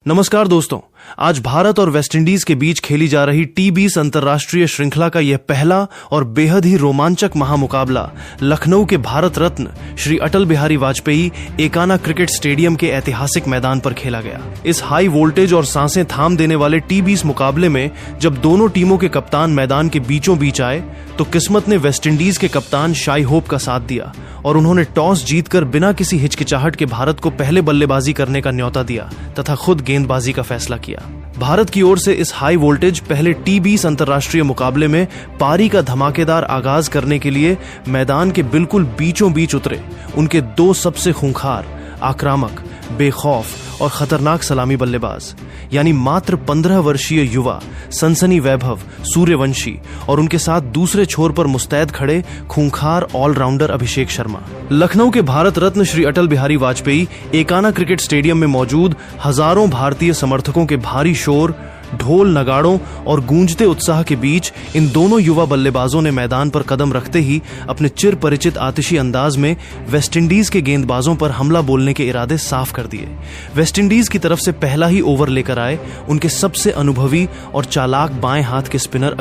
नमस्कार दोस्तों, आज भारत और वेस्टइंडीज के बीच खेली जा रही टी20 अंतर्राष्ट्रीय श्रृंखला का यह पहला और बेहद ही रोमांचक महामुकाबला लखनऊ के भारत रत्न श्री अटल बिहारी वाजपेयी एकाना क्रिकेट स्टेडियम के ऐतिहासिक मैदान पर खेला गया। इस हाई वोल्टेज और सांसें थाम देने वाले टी20 मुकाबले में जब दोनों टीमों के कप्तान मैदान के बीचों बीच आए तो किस्मत ने वेस्टइंडीज के कप्तान शाई होप का साथ दिया और उन्होंने टॉस जीतकर बिना किसी हिचकिचाहट के भारत को पहले बल्लेबाजी करने का न्योता दिया तथा खुद गेंदबाजी का फैसला किया। भारत की ओर से इस हाई वोल्टेज पहले टी20 अंतर्राष्ट्रीय मुकाबले में पारी का धमाकेदार आगाज करने के लिए मैदान के बिल्कुल बीचों बीच उतरे उनके दो सबसे खूंखार, आक्रामक, बेखौफ और खतरनाक सलामी बल्लेबाज यानी मात्र 15 वर्षीय युवा सनसनी वैभव सूर्यवंशी और उनके साथ दूसरे छोर पर मुस्तैद खड़े खूंखार ऑलराउंडर अभिषेक शर्मा। लखनऊ के भारत रत्न श्री अटल बिहारी वाजपेयी एकाना क्रिकेट स्टेडियम में मौजूद हजारों भारतीय समर्थकों के भारी शोर, ढोल नगाड़ों और गूंजते उत्साह के बीच इन दोनों युवा बल्लेबाजों ने मैदान पर कदम रखते ही अपने चिर परिचित आतिशी अंदाज में वेस्टइंडीज के गेंदबाजों पर हमला बोलने के इरादे साफ कर दिए। वेस्टइंडीज की तरफ से पहला ही ओवर लेकर आए उनके सबसे अनुभवी और चालाक बाएं हाथ के स्पिनर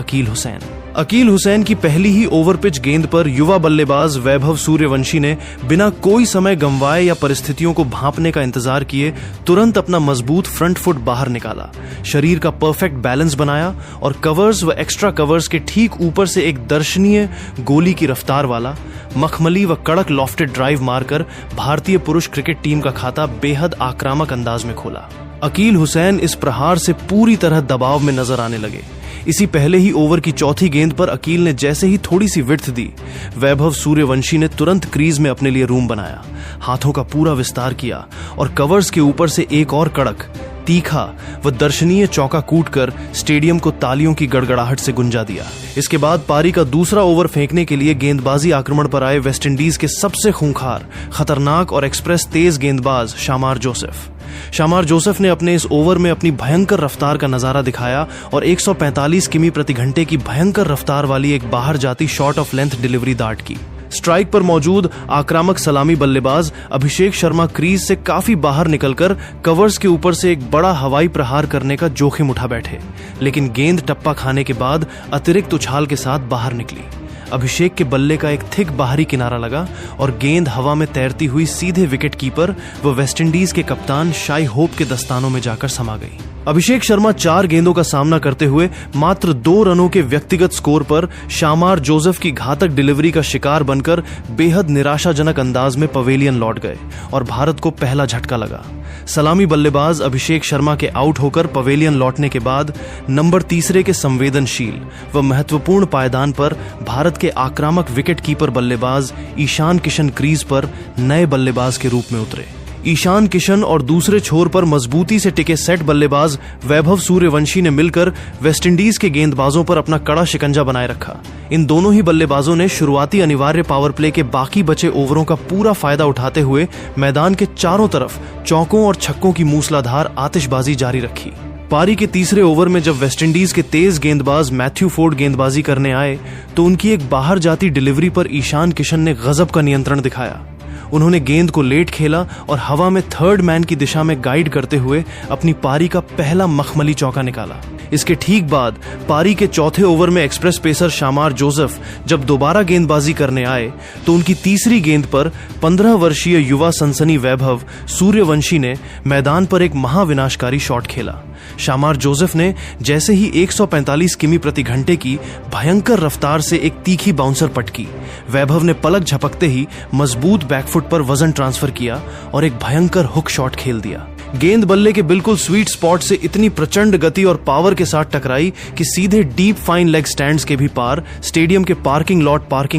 अकील हुसैन की पहली ही ओवर पिच गेंद पर युवा बल्लेबाज वैभव सूर्यवंशी ने बिना कोई समय गंवाए या परिस्थितियों को भांपने का इंतजार किए तुरंत अपना मजबूत फ्रंट फुट बाहर निकाला, शरीर का परफेक्ट बैलेंस बनाया और कवर्स व एक्स्ट्रा कवर्स के ठीक ऊपर से एक दर्शनीय गोली की रफ्तार वाला मखमली व कड़क लॉफ्टेड ड्राइव मारकर भारतीय पुरुष क्रिकेट टीम का खाता बेहद आक्रामक अंदाज में खोला। अकील हुसैन इस प्रहार से पूरी तरह दबाव में नजर आने लगे। इसी पहले ही ओवर की चौथी गेंद पर अकील ने जैसे ही थोड़ी सी विड्थ दी, वैभव सूर्यवंशी ने तुरंत क्रीज में अपने लिए रूम बनाया, हाथों का पूरा विस्तार किया और कवर्स के ऊपर से एक और कड़क, तीखा व दर्शनीय चौका कूटकर स्टेडियम को तालियों की गड़गड़ाहट से गुंजा दिया। इसके बाद पारी का दूसरा ओवर फेंकने के लिए गेंदबाजी आक्रमण पर आए वेस्टइंडीज के सबसे खूंखार, खतरनाक और एक्सप्रेस तेज गेंदबाज शामार जोसेफ ने अपने इस ओवर में अपनी भयंकर रफ्तार का नजारा दिखाया और 145 किमी प्रति घंटे की भयंकर रफ्तार वाली एक बाहर जाती शॉर्ट ऑफ लेंथ डिलीवरी दाट की। स्ट्राइक पर मौजूद आक्रामक सलामी बल्लेबाज अभिषेक शर्मा क्रीज से काफी बाहर निकलकर कवर्स के ऊपर से एक बड़ा हवाई प्रहार करने का जोखिम उठा बैठे, लेकिन गेंद टप्पा खाने के बाद अतिरिक्त उछाल के साथ बाहर निकली। अभिषेक के बल्ले का एक थिक बाहरी किनारा लगा और गेंद हवा में तैरती हुई सीधे विकेट कीपर व वेस्टइंडीज के कप्तान शाई होप के दस्तानों में जाकर समा गई। अभिषेक शर्मा 4 गेंदों का सामना करते हुए मात्र 2 रनों के व्यक्तिगत स्कोर पर शामार जोसेफ की घातक डिलीवरी का शिकार बनकर बेहद निराशाजनक अंदाज में पवेलियन लौट गए और भारत को पहला झटका लगा। सलामी बल्लेबाज अभिषेक शर्मा के आउट होकर पवेलियन लौटने के बाद नंबर 3 के संवेदनशील व महत्वपूर्ण पायदान पर भारत के आक्रामक विकेट कीपर बल्लेबाज ईशान किशन क्रीज पर नए बल्लेबाज के रूप में उतरे। ईशान किशन और दूसरे छोर पर मजबूती से टिके सेट बल्लेबाज वैभव सूर्यवंशी ने मिलकर वेस्टइंडीज के गेंदबाजों पर अपना कड़ा शिकंजा बनाए रखा। इन दोनों ही बल्लेबाजों ने शुरुआती अनिवार्य पावर प्ले के बाकी बचे ओवरों का पूरा फायदा उठाते हुए मैदान के चारों तरफ चौकों और छक्कों की मूसलाधार आतिशबाजी जारी रखी। पारी के तीसरे ओवर में जब वेस्टइंडीज के तेज गेंदबाज मैथ्यू फोर्ड गेंदबाजी करने आए तो उनकी एक बाहर जाती डिलीवरी पर ईशान किशन ने गजब का नियंत्रण दिखाया। उन्होंने गेंद को लेट खेला और हवा में थर्ड मैन की दिशा में गाइड करते हुए अपनी पारी का पहला मखमली चौका निकाला। इसके ठीक बाद पारी के चौथे ओवर में एक्सप्रेस पेसर शामार जोसेफ जब दोबारा गेंदबाजी करने आए तो उनकी तीसरी गेंद पर 15 वर्षीय युवा सनसनी वैभव सूर्यवंशी ने मैदान पर एक महाविनाशकारी शॉट खेला। शामार जोसेफ ने जैसे ही 145 किमी प्रति घंटे की भयंकर रफ्तार से एक तीखी बाउंसर पटकी, वैभव ने पलक झपकते ही मजबूत बैकफुट पर वजन ट्रांसफर किया और एक भयंकर हुक शॉट खेल दिया। गेंद बल्ले के बिल्कुल स्वीट स्पॉट से इतनी प्रचंड गति और पावर के साथ टकराई कि सीधे डीप फाइन लेग स्टैंड्स के भी पार स्टेडियम के पार्किंग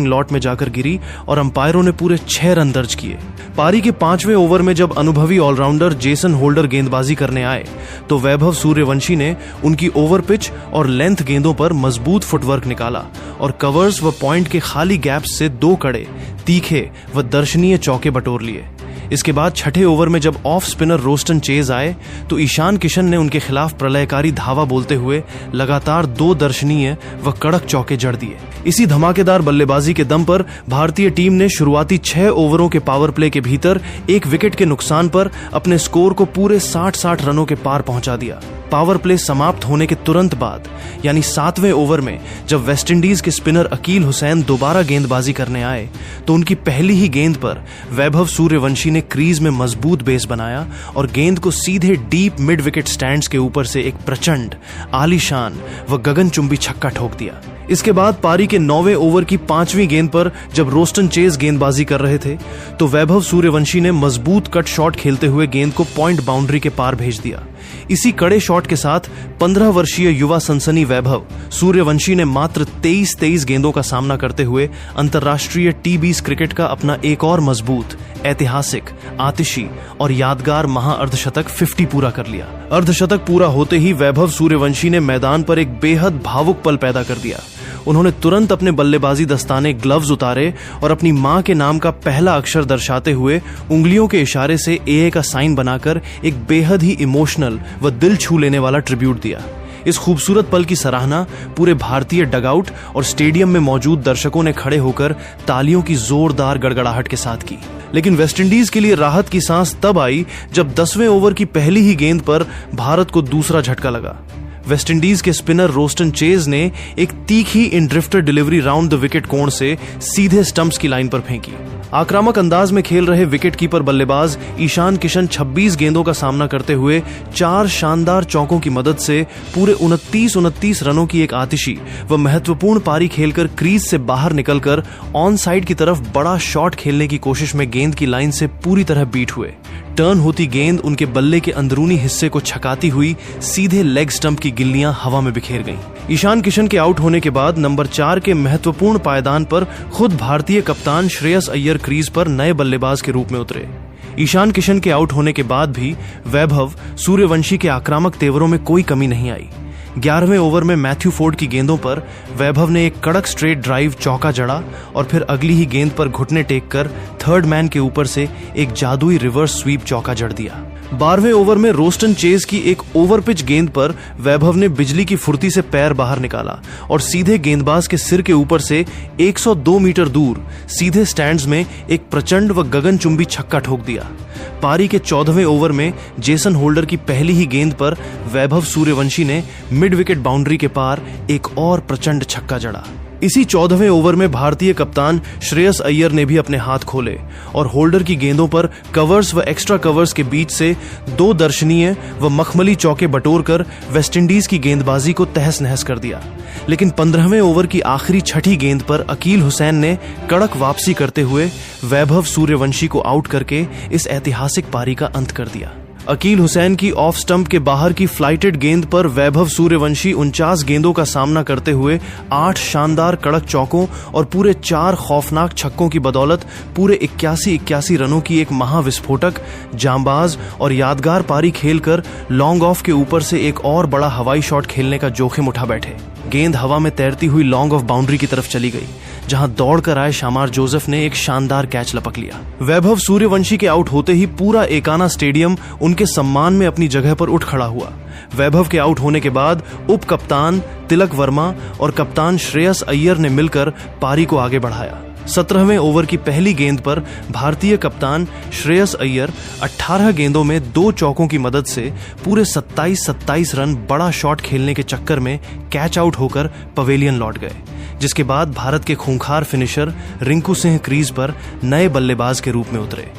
लॉट में जाकर गिरी और अंपायरों ने पूरे 6 रन दर्ज किए। पारी के 5वें ओवर में जब अनुभवी ऑलराउंडर जेसन होल्डर गेंदबाजी करने आए तो वैभव सूर्यवंशी ने उनकी ओवर पिच और लेंथ गेंदों पर मजबूत फुटवर्क निकाला और कवर्स व पॉइंट के खाली गैप्स से 2 कड़े, तीखे व दर्शनीय चौके बटोर लिए। इसके बाद छठे ओवर में जब ऑफ स्पिनर रोस्टन चेज आए तो ईशान किशन ने उनके खिलाफ प्रलयकारी धावा बोलते हुए लगातार 2 दर्शनीय व कड़क चौके जड़ दिए। इसी धमाकेदार बल्लेबाजी के दम पर भारतीय टीम ने शुरुआती 6 ओवरों के पावर प्ले के भीतर 1 विकेट के नुकसान पर अपने स्कोर को पूरे 60 रनों के पार पहुंचा दिया। पावर प्ले समाप्त होने के तुरंत बाद यानी 7वें ओवर में जब वेस्टइंडीज के स्पिनर अकील हुसैन दोबारा गेंदबाजी करने आए तो उनकी पहली ही गेंद पर वैभव सूर्यवंशी ने क्रीज में मजबूत बेस बनाया और गेंद को सीधे डीप मिड विकेट स्टैंड्स के ऊपर से एक प्रचंड, आलीशान व गगनचुंबी छक्का ठोक दिया। इसके बाद पारी के 9वें ओवर की 5वीं गेंद पर जब रोस्टन चेज गेंदबाजी कर रहे थे तो वैभव सूर्यवंशी ने मजबूत कट शॉट खेलते हुए गेंद को पॉइंट बाउंड्री के पार भेज दिया। इसी कड़े शॉट के साथ 15 वर्षीय युवा सनसनी वैभव सूर्यवंशी ने मात्र 23 गेंदों का सामना करते हुए अंतर्राष्ट्रीय टी20 क्रिकेट का अपना एक और मजबूत, ऐतिहासिक, आतिशी और यादगार महाअर्धशतक 50 पूरा कर लिया। अर्धशतक पूरा होते ही वैभव सूर्यवंशी ने मैदान पर एक बेहद भावुक पल पैदा कर दिया। उन्होंने तुरंत अपने बल्लेबाजी दस्ताने ग्लव्स उतारे और अपनी मां के नाम का पहला अक्षर दर्शाते हुए उंगलियों के इशारे से AA का साइन बनाकर एक बेहद ही इमोशनल व दिल छू लेने वाला ट्रिब्यूट दिया। इस खूबसूरत पल की सराहना पूरे भारतीय डगआउट और स्टेडियम में मौजूद दर्शकों ने खड़े होकर तालियों की जोरदार गड़गड़ाहट के साथ की। लेकिन वेस्टइंडीज के लिए राहत की सांस तब आई जब 10वें ओवर की पहली ही गेंद पर भारत को दूसरा झटका लगा। वेस्टइंडीज के स्पिनर रोस्टन चेज ने एक तीखी in drifter delivery round the wicket कोण से सीधे स्टंप्स की लाइन पर फेंकी। आक्रामक अंदाज में खेल रहे विकेटकीपर बल्लेबाज ईशान किशन 26 गेंदों का सामना करते हुए 4 शानदार चौकों की मदद से पूरे 29 रनों की एक आतिशी व महत्वपूर्ण पारी खेलकर क्रीज से बाहर निकलकर ऑन साइड की तरफ बड़ा शॉट खेलने की कोशिश में गेंद की लाइन से पूरी तरह बीट हुए। टर्न होती गेंद उनके बल्ले के अंदरूनी हिस्से को छकाती हुई सीधे लेग स्टंप की गिल्लियां हवा में बिखेर गईं। ईशान किशन के आउट होने के बाद नंबर 4 के महत्वपूर्ण पायदान पर खुद भारतीय कप्तान श्रेयस अय्यर क्रीज पर नए बल्लेबाज के रूप में उतरे। ईशान किशन के आउट होने के बाद भी वैभव सूर्यवंशी के आक्रामक तेवरों में कोई कमी नहीं आई। 11वें ओवर में मैथ्यू फोर्ड की गेंदों पर वैभव ने एक कड़क स्ट्रेट ड्राइव चौका जड़ा और फिर अगली ही गेंद पर घुटने टेक कर थर्ड मैन के ऊपर से एक जादुई रिवर्स स्वीप चौका जड़ दिया। 12वें ओवर में रोस्टन चेज की एक ओवर पिच गेंद पर वैभव ने बिजली की फुर्ती से पैर बाहर निकाला और सीधे गेंदबाज के सिर के ऊपर से 102 मीटर दूर सीधे स्टैंड्स में एक प्रचंड व गगनचुंबी छक्का ठोक दिया। पारी के 14वें ओवर में जेसन होल्डर की पहली ही गेंद पर वैभव सूर्यवंशी ने मिड विकेट बाउंड्री के पार एक और प्रचंड छक्का जड़ा। इसी 14वें ओवर में भारतीय कप्तान श्रेयस अय्यर ने भी अपने हाथ खोले और होल्डर की गेंदों पर कवर्स व एक्स्ट्रा कवर्स के बीच से 2 दर्शनीय व मखमली चौके बटोरकर वेस्टइंडीज की गेंदबाजी को तहस नहस कर दिया। लेकिन 15वें ओवर की आखिरी छठी गेंद पर अकील हुसैन ने कड़क वापसी करते हुए वैभव सूर्यवंशी को आउट करके इस ऐतिहासिक पारी का अंत कर दिया। अकील हुसैन की ऑफ स्टंप के बाहर की फ्लाइटेड गेंद पर वैभव सूर्यवंशी 49 गेंदों का सामना करते हुए 8 शानदार कड़क चौकों और पूरे 4 खौफनाक छक्कों की बदौलत पूरे 81 रनों की एक महाविस्फोटक, जांबाज और यादगार पारी खेलकर लॉन्ग ऑफ के ऊपर से एक और बड़ा हवाई शॉट खेलने का जोखिम उठा बैठे। गेंद हवा में तैरती हुई लॉन्ग ऑफ बाउंड्री की तरफ चली गई, जहां दौड़कर आए शामार जोसेफ ने एक शानदार कैच लपक लिया। वैभव सूर्यवंशी के आउट होते ही पूरा एकाना स्टेडियम उनके सम्मान में अपनी जगह पर उठ खड़ा हुआ। वैभव के आउट होने के बाद उप कप्तान तिलक वर्मा और कप्तान श्रेयस अय्यर ने मिलकर पारी को आगे बढ़ाया। 17वें ओवर की पहली गेंद पर भारतीय कप्तान श्रेयस अय्यर 18 गेंदों में 2 चौकों की मदद से पूरे 27 रन बड़ा शॉट खेलने के चक्कर में कैच आउट होकर पवेलियन लौट गए, जिसके बाद भारत के खूंखार फिनिशर रिंकू सिंह क्रीज पर नए बल्लेबाज के रूप में उतरे।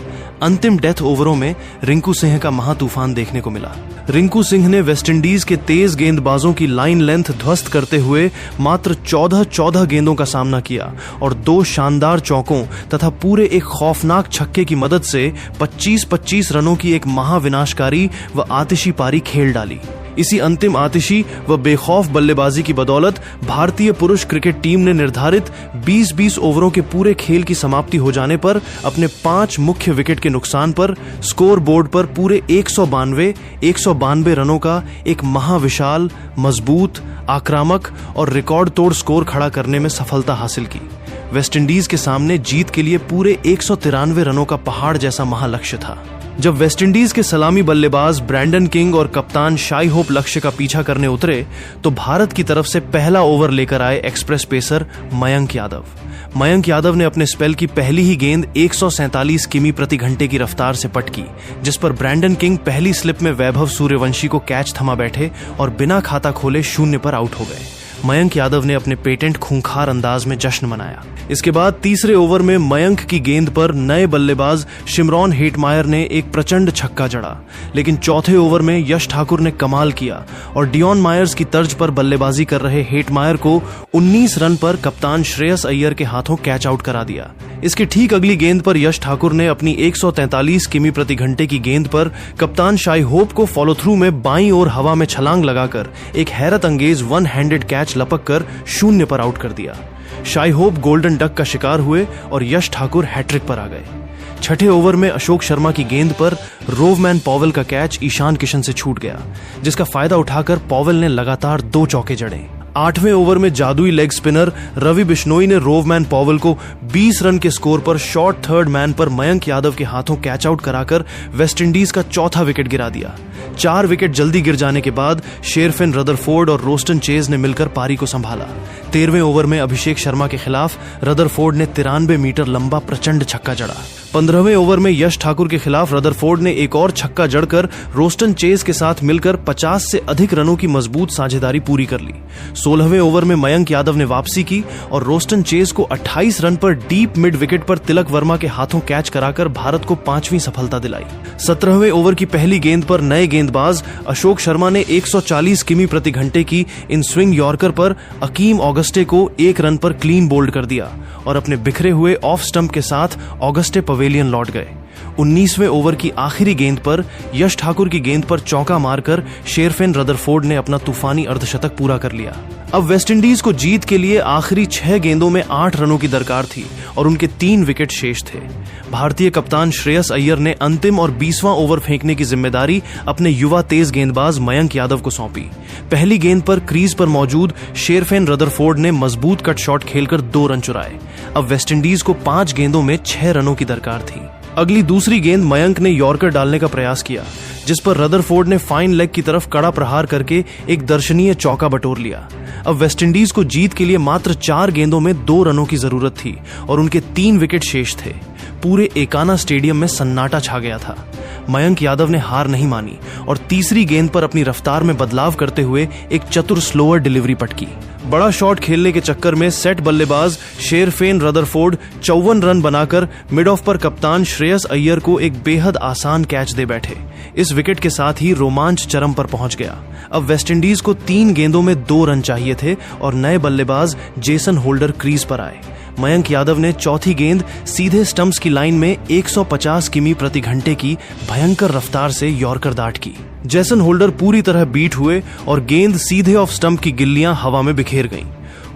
अंतिम डेथ ओवरों में रिंकू सिंह का महातूफान देखने को मिला। रिंकू सिंह ने वेस्टइंडीज के तेज गेंदबाजों की लाइन लेंथ ध्वस्त करते हुए मात्र 14 गेंदों का सामना किया और 2 शानदार चौकों तथा पूरे एक खौफनाक छक्के की मदद से 25 रनों की एक महाविनाशकारी व आतिशी पारी खेल डाली। इसी अंतिम आतिशी व बेखौफ बल्लेबाजी की बदौलत भारतीय पुरुष क्रिकेट टीम ने निर्धारित 20 ओवरों के पूरे खेल की समाप्ति हो जाने पर अपने 5 मुख्य विकेट के नुकसान पर स्कोर बोर्ड पर पूरे 192 रनों का एक महाविशाल, मजबूत, आक्रामक और रिकॉर्ड तोड़ स्कोर खड़ा करने में सफलता हासिल की। वेस्टइंडीज के सामने जीत के लिए पूरे 193 रनों का पहाड़ जैसा महालक्ष्य था। जब वेस्टइंडीज के सलामी बल्लेबाज ब्रैंडन किंग और कप्तान शाई होप लक्ष्य का पीछा करने उतरे तो भारत की तरफ से पहला ओवर लेकर आए एक्सप्रेस पेसर मयंक यादव। मयंक यादव ने अपने स्पेल की पहली ही गेंद 147 किमी प्रति घंटे की रफ्तार से पटकी, जिस पर ब्रैंडन किंग पहली स्लिप में वैभव सूर्यवंशी को कैच थमा बैठे और बिना खाता खोले 0 पर आउट हो गए। मयंक यादव ने अपने पेटेंट खूंखार अंदाज में जश्न मनाया। इसके बाद तीसरे ओवर में मयंक की गेंद पर नए बल्लेबाज शिमरॉन हेटमायर ने एक प्रचंड छक्का जड़ा, लेकिन चौथे ओवर में यश ठाकुर ने कमाल किया और डियॉन मायर्स की तर्ज पर बल्लेबाजी कर रहे हेटमायर को 19 रन पर कप्तान श्रेयस अय्यर के हाथों कैच आउट करा दिया। इसकी ठीक अगली गेंद पर यश ठाकुर ने अपनी 143 किमी प्रति घंटे की गेंद पर कप्तान शाई होप को फॉलो थ्रू में बाईं ओर हवा में छलांग लगाकर एक हैरत अंगेज वन हैंडेड कैच लपक कर 0 पर आउट कर दिया। शाई होप गोल्डन डक का शिकार हुए और यश ठाकुर हैट्रिक पर आ गए। छठे ओवर में अशोक शर्मा की गेंद पर रोवमैन पॉवेल का कैच ईशान किशन से छूट गया, जिसका फायदा उठाकर पॉवेल ने लगातार 2 चौके जड़े। 8वें ओवर में जादुई लेग स्पिनर रवि बिश्नोई ने रोवमैन पॉवेल को 20 रन के स्कोर पर शॉर्ट थर्ड मैन पर मयंक यादव के हाथों कैच आउट कराकर वेस्टइंडीज का चौथा विकेट गिरा दिया। 4 विकेट जल्दी गिर जाने के बाद शेरफिन रदरफोर्ड और रोस्टन चेज ने मिलकर पारी को संभाला। 13वें ओवर में अभिषेक शर्मा के खिलाफ रदरफोर्ड ने 93 मीटर लंबा प्रचंड छक्का जड़ा। 15वें ओवर में यश ठाकुर के खिलाफ रदरफोर्ड ने एक और छक्का जड़कर रोस्टन चेज के साथ मिलकर 50 से अधिक रनों की मजबूत साझेदारी पूरी कर ली। 16वें ओवर में मयंक यादव ने वापसी की और रोस्टन चेज को 28 रन पर डीप मिड विकेट पर तिलक वर्मा के हाथों कैच कराकर भारत को 5वीं सफलता दिलाई। 17वें ओवर की पहली गेंद पर नए गेंदबाज अशोक शर्मा ने 140 किमी प्रति घंटे की इन स्विंग यॉर्कर पर अकीम ऑगस्टे को 1 रन पर क्लीन बोल्ड कर दिया और अपने बिखरे हुए ऑफ स्टंप के साथ ऑगस्टे पवेलियन लौट गए। 19वें ओवर की आखिरी गेंद पर यश ठाकुर की गेंद पर चौका मारकर शेरफिन रदरफोर्ड ने अपना तूफानी अर्धशतक पूरा कर लिया। अब वेस्टइंडीज को जीत के लिए आखिरी 6 गेंदों में 8 रनों की दरकार थी और उनके 3 विकेट शेष थे। भारतीय कप्तान श्रेयस अय्यर ने अंतिम और 20वां ओवर फेंकने की जिम्मेदारी अपने युवा तेज गेंदबाज मयंक यादव को सौंपी। पहली गेंद पर क्रीज पर मौजूद शेरफिन रदरफोर्ड ने मजबूत कट शॉट खेलकर 2 रन चुराए। अब वेस्टइंडीज को 5 गेंदों में 6 रनों की दरकार थी। अगली दूसरी गेंद मयंक ने यॉर्कर डालने का प्रयास किया, जिस पर रदरफोर्ड ने फाइन लेग की तरफ कड़ा प्रहार करके एक दर्शनीय चौका बटोर लिया। अब वेस्टइंडीज को जीत के लिए मात्र 4 गेंदों में 2 रनों की जरूरत थी और उनके 3 विकेट शेष थे। पूरे एकाना स्टेडियम में सन्नाटा छा गया था। मयंक यादव ने हार नहीं मानी और तीसरी गेंद पर अपनी रफ्तार में बदलाव करते हुए एक चतुर स्लोअर डिलीवरी पटकी। बड़ा शॉट खेलने के चक्कर में सेट बल्लेबाज शेरफेन रदरफोर्ड 54 रन बनाकर मिड ऑफ पर कप्तान श्रेयस अय्यर को एक बेहद आसान कैच दे बैठे। इस विकेट के साथ ही रोमांच चरम पर पहुंच गया। अब वेस्टइंडीज को 3 गेंदों में 2 रन चाहिए थे और नए बल्लेबाज जेसन होल्डर क्रीज पर आए। मयंक यादव ने चौथी गेंद सीधे स्टंप्स की लाइन में 150 किमी प्रति घंटे की भयंकर रफ्तार से यॉर्कर दाट की। जेसन होल्डर पूरी तरह बीट हुए और गेंद सीधे ऑफ स्टंप की गिल्लियां हवा में बिखेर गईं।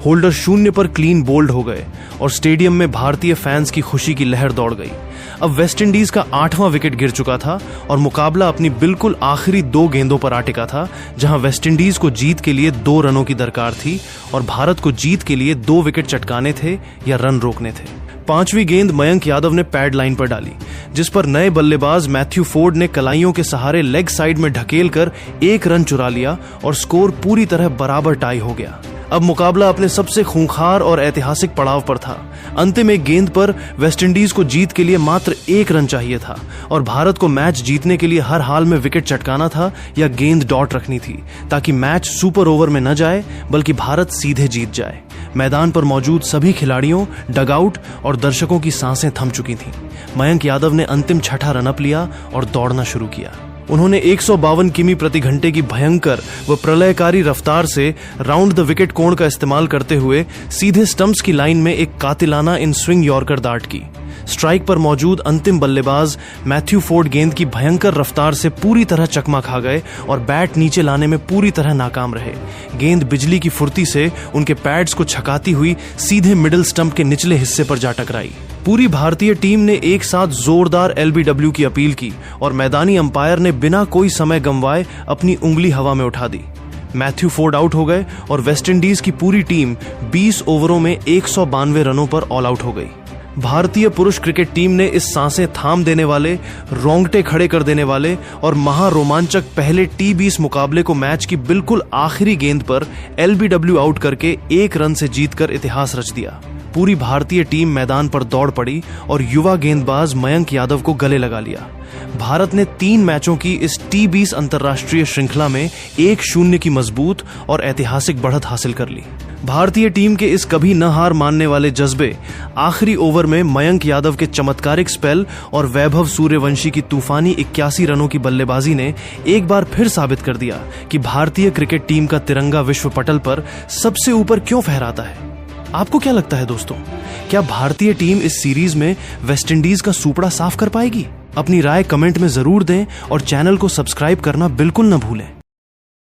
होल्डर 0 पर क्लीन बोल्ड हो गए और स्टेडियम में भारतीय फैंस की खुशी की लहर दौड़ गई। अब वेस्टइंडीज का 8वां विकेट गिर चुका था और मुकाबला अपनी बिल्कुल आखिरी 2 गेंदों पर आ टिका था, जहां वेस्टइंडीज को जीत के लिए 2 रनों की दरकार थी और भारत को जीत के लिए 2 विकेट चटकाने थे या रन रोकने थे। 5वीं गेंद मयंक यादव ने पैड लाइन पर डाली, जिस पर नए बल्लेबाज मैथ्यू फोर्ड ने कलाइयों के सहारे लेग साइड में ढकेल कर 1 रन चुरा लिया और स्कोर पूरी तरह बराबर टाई हो गया। अब मुकाबला अपने सबसे खूंखार और ऐतिहासिक पड़ाव पर था। अंतिम एक गेंद पर वेस्टइंडीज को जीत के लिए मात्र 1 रन चाहिए था और भारत को मैच जीतने के लिए हर हाल में विकेट चटकाना था या गेंद डॉट रखनी थी, ताकि मैच सुपर ओवर में न जाए बल्कि भारत सीधे जीत जाए। मैदान पर मौजूद सभी खिलाड़ियों, डगआउट और दर्शकों की सांसें थम चुकी थीं। मयंक यादव ने अंतिम 6ठा रनअप लिया और दौड़ना शुरू किया। उन्होंने 152 किमी प्रति घंटे की भयंकर व प्रलयकारी रफ्तार से राउंड द विकेट कोण का इस्तेमाल करते हुए सीधे स्टंप्स की लाइन में एक कातिलाना इन स्विंग यॉर्कर दाट की। स्ट्राइक पर मौजूद अंतिम बल्लेबाज मैथ्यू फोर्ड गेंद की भयंकर रफ्तार से पूरी तरह चकमा खा गए और बैट नीचे लाने में पूरी तरह नाकाम रहे। गेंद बिजली की फुर्ती से उनके पैड्स को छकाती हुई सीधे मिडिल स्टंप के निचले हिस्से पर जा टकराई। पूरी भारतीय टीम ने एक साथ जोरदार LBW की अपील की और मैदानी अंपायर ने बिना कोई समय गंवाए अपनी उंगली हवा में उठा दी। मैथ्यू फोर्ड आउट हो गए और वेस्टइंडीज की पूरी टीम 20 ओवरों में 192 रनों पर ऑल आउट हो गई। भारतीय पुरुष क्रिकेट टीम ने इस सांसें थाम देने वाले, रोंगटे खड़े कर देने वाले और महारोमांचक पहले T20 मुकाबले को मैच की बिल्कुल आखिरी गेंद पर LBW आउट करके 1 रन से जीतकर इतिहास रच दिया। पूरी भारतीय टीम मैदान पर दौड़ पड़ी और युवा गेंदबाज मयंक यादव को गले लगा लिया। भारत ने 3 मैचों की इस T20 अंतर्राष्ट्रीय श्रृंखला में 1-0 की मजबूत और ऐतिहासिक बढ़त हासिल कर ली। भारतीय टीम के इस कभी न हार मानने वाले जज्बे, आखिरी ओवर में मयंक यादव के चमत्कारिक स्पेल और वैभव सूर्यवंशी की तूफानी 81 रनों की बल्लेबाजी ने एक बार फिर साबित कर दिया कि भारतीय क्रिकेट टीम का तिरंगा विश्व पटल पर सबसे ऊपर क्यों फहराता है। आपको क्या लगता है दोस्तों, क्या भारतीय टीम इस सीरीज में वेस्टइंडीज का सूपड़ा साफ कर पाएगी? अपनी राय कमेंट में जरूर दें और चैनल को सब्सक्राइब करना बिल्कुल न भूलें।